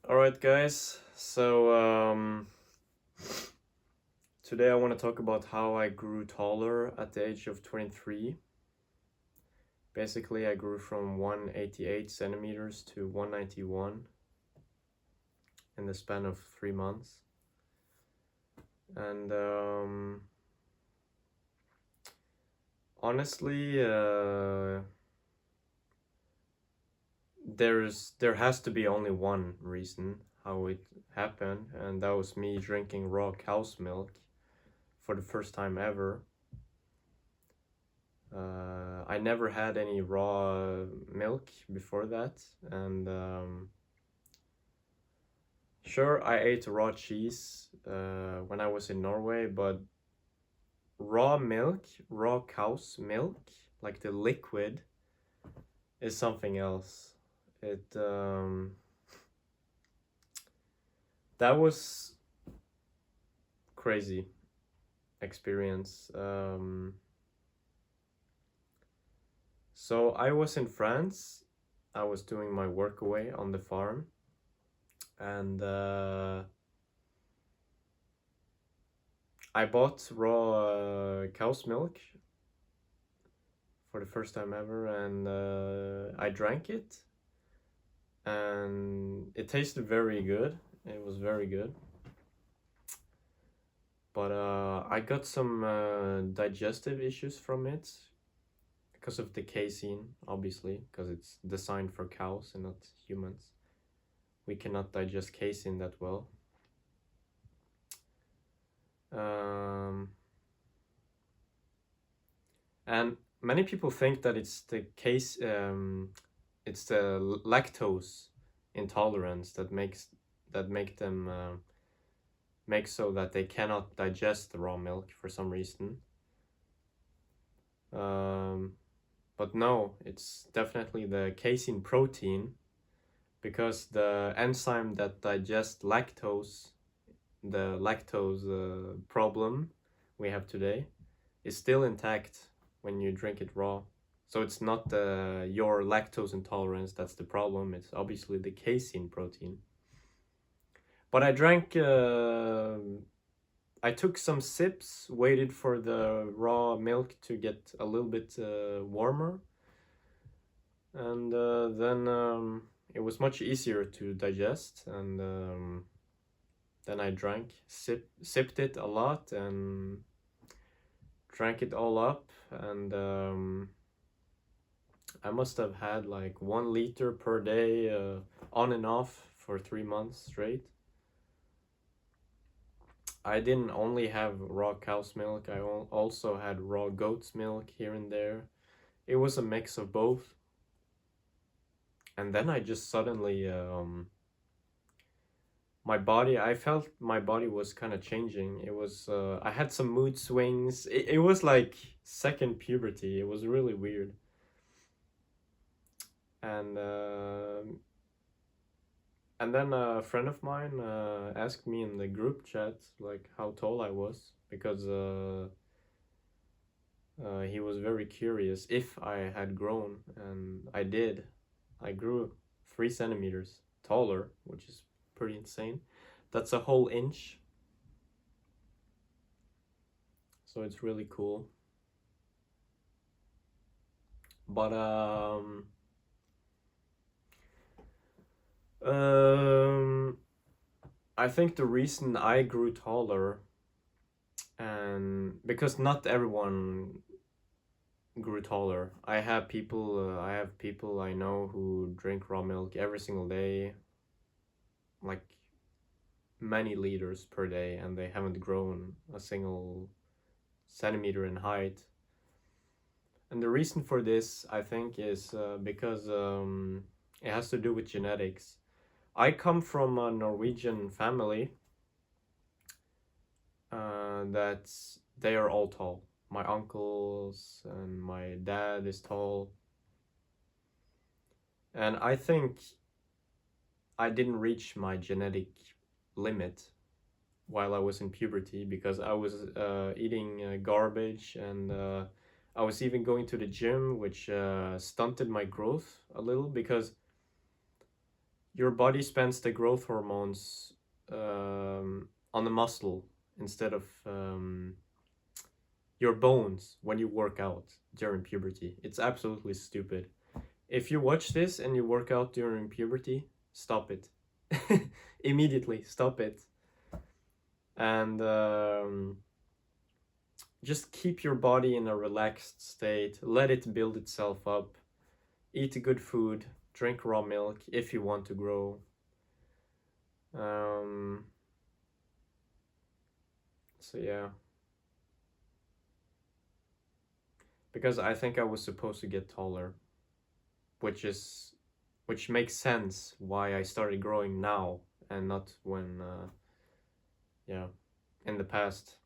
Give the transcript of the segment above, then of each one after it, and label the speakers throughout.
Speaker 1: Alright, guys, today I want to talk about how I grew taller at the age of 23. Basically, I grew from 188 centimeters to 191 in the span of 3 months. And honestly, there has to be only one reason how it happened, and that was me drinking raw cow's milk for the first time ever. I never had any raw milk before that, and sure, I ate raw cheese when I was in Norway, but raw milk, raw cow's milk, like the liquid, is something else. It That was crazy experience. So I was in France. I was doing my work away on the farm, and I bought raw cow's milk for the first time ever, and I drank it, and it tasted very good. It was very good, but I got some digestive issues from it because of the casein, obviously, because it's designed for cows and not humans. We cannot digest casein that well. Um, and many people think that it's it's the lactose intolerance that make them make so that they cannot digest the raw milk for some reason. But no, it's definitely the casein protein, because the enzyme that digests lactose, the lactose problem we have today, is still intact when you drink it raw. So it's not your lactose intolerance that's the problem, it's obviously the casein protein. But I took some sips, waited for the raw milk to get a little bit warmer, and then it was much easier to digest, and then I sipped it a lot, and drank it all up, and I must have had like 1 liter per day, on and off for 3 months straight. I didn't only have raw cow's milk, I also had raw goat's milk here and there. It was a mix of both. And then I just suddenly, I felt my body was kind of changing. I had some mood swings. It was like second puberty. It was really weird. And then a friend of mine asked me in the group chat like how tall I was, because he was very curious if I had grown, and I did. I grew 3 centimeters taller, which is pretty insane. That's a whole inch. So it's really cool. But um I think the reason I grew taller, and because not everyone grew taller. I have people I know who drink raw milk every single day, like many liters per day, and they haven't grown a single centimeter in height. And the reason for this, I think, is because it has to do with genetics. I come from a Norwegian family that's they are all tall. My uncles and my dad is tall. And I think I didn't reach my genetic limit while I was in puberty, because I was eating garbage, and I was even going to the gym, which stunted my growth a little, because your body spends the growth hormones on the muscle instead of your bones when you work out during puberty. It's absolutely stupid. If you watch this and you work out during puberty, stop it. Immediately, stop it. And just keep your body in a relaxed state. Let it build itself up. Eat good food. Drink raw milk if you want to grow. So yeah. Because I think I was supposed to get taller, which makes sense why I started growing now and not when yeah, in the past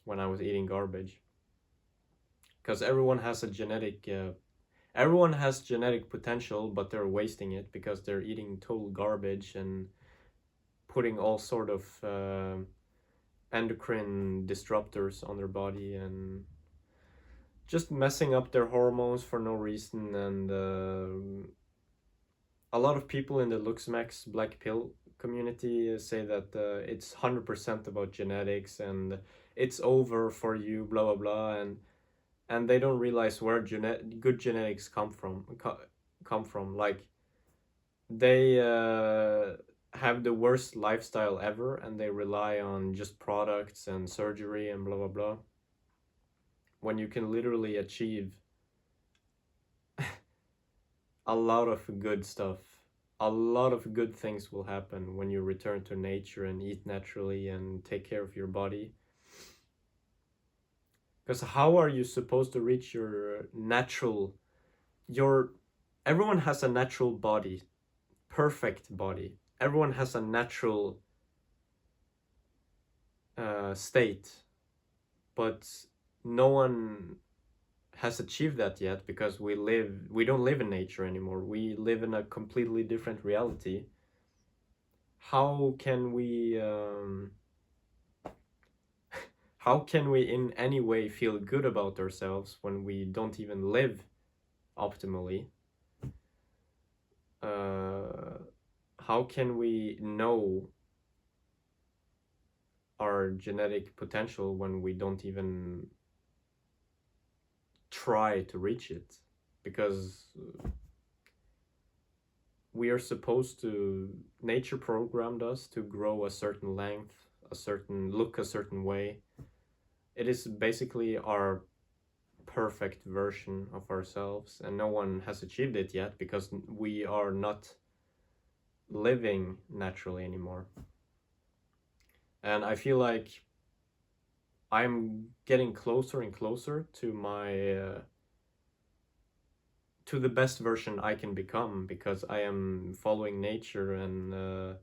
Speaker 1: when I was eating garbage. Because everyone has genetic potential, but they're wasting it because they're eating total garbage and putting all sort of endocrine disruptors on their body and just messing up their hormones for no reason. And a lot of people in the Luxmax black pill community say that it's 100% about genetics and it's over for you, blah blah blah, and they don't realize where good genetics come from. Like they have the worst lifestyle ever, and they rely on just products and surgery and blah blah blah. When you can literally achieve a lot of good stuff. A lot of good things will happen when you return to nature and eat naturally and take care of your body. Because how are you supposed to reach your everyone has a natural body, perfect body. Everyone has a natural state, but no one has achieved that yet because we don't live in nature anymore. We live in a completely different reality. How can we how can we in any way feel good about ourselves when we don't even live optimally? How can we know our genetic potential when we don't even try to reach it? Because we are supposed to, nature programmed us to grow a certain length, look a certain way. It is basically our perfect version of ourselves, and no one has achieved it yet because we are not living naturally anymore. And I feel like I'm getting closer and closer to to the best version I can become because I am following nature and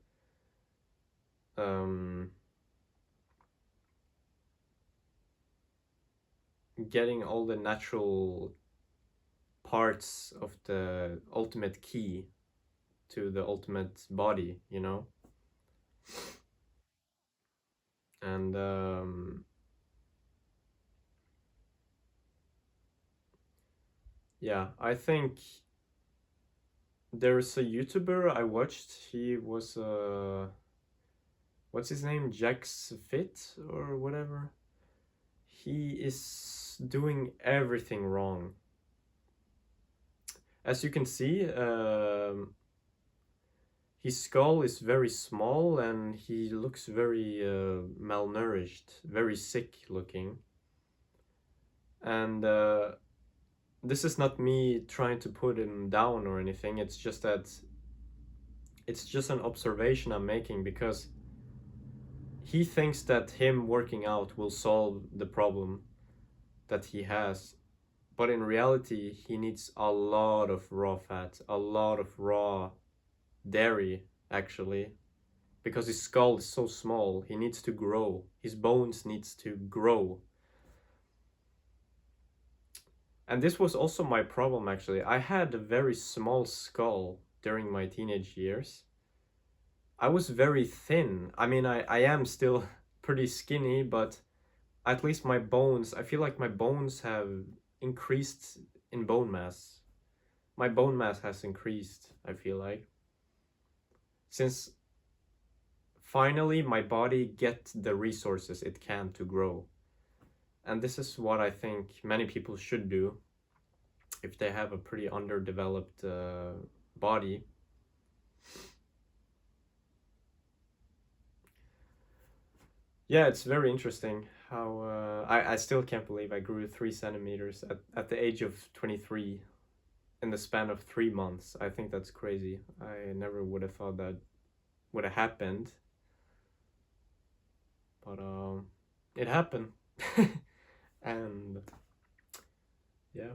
Speaker 1: getting all the natural parts of the ultimate key to the ultimate body, you know? And yeah, I think there's a YouTuber I watched. He was what's his name? Jack's Fit or whatever. He is doing everything wrong. As you can see, his skull is very small and he looks very malnourished, very sick looking. And this is not me trying to put him down or anything. It's just that it's just an observation I'm making because he thinks that him working out will solve the problem that he has. But in reality, he needs a lot of raw fat, a lot of raw dairy, actually, because his skull is so small. He needs to grow. His bones needs to grow. And this was also my problem, actually. I had a very small skull during my teenage years. I was very thin. I mean, I am still pretty skinny, but at least my bones, I feel like my bones have increased in bone mass. My bone mass has increased, I feel like. since finally my body get the resources it can to grow. And this is what I think many people should do if they have a pretty underdeveloped body. Yeah, it's very interesting how I still can't believe I grew 3 centimeters at the age of 23 in the span of 3 months. I think that's crazy. I never would have thought that would have happened, but it happened. And yeah,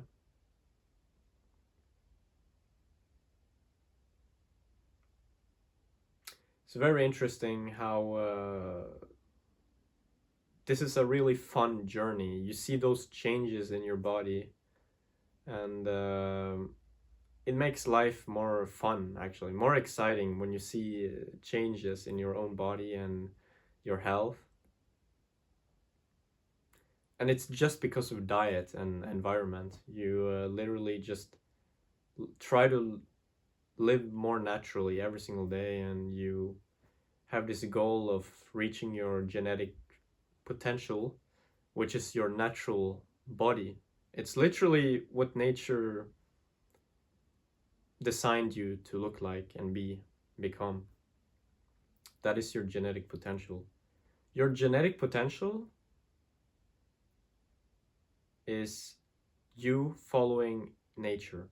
Speaker 1: it's very interesting how this is a really fun journey. You see those changes in your body, and it makes life more fun, actually, more exciting when you see changes in your own body and your health. And it's just because of diet and environment. You literally just try to live more naturally every single day, and you have this goal of reaching your genetic potential, which is your natural body. It's literally what nature designed you to look like and become. That is your genetic potential. Your genetic potential is you following nature.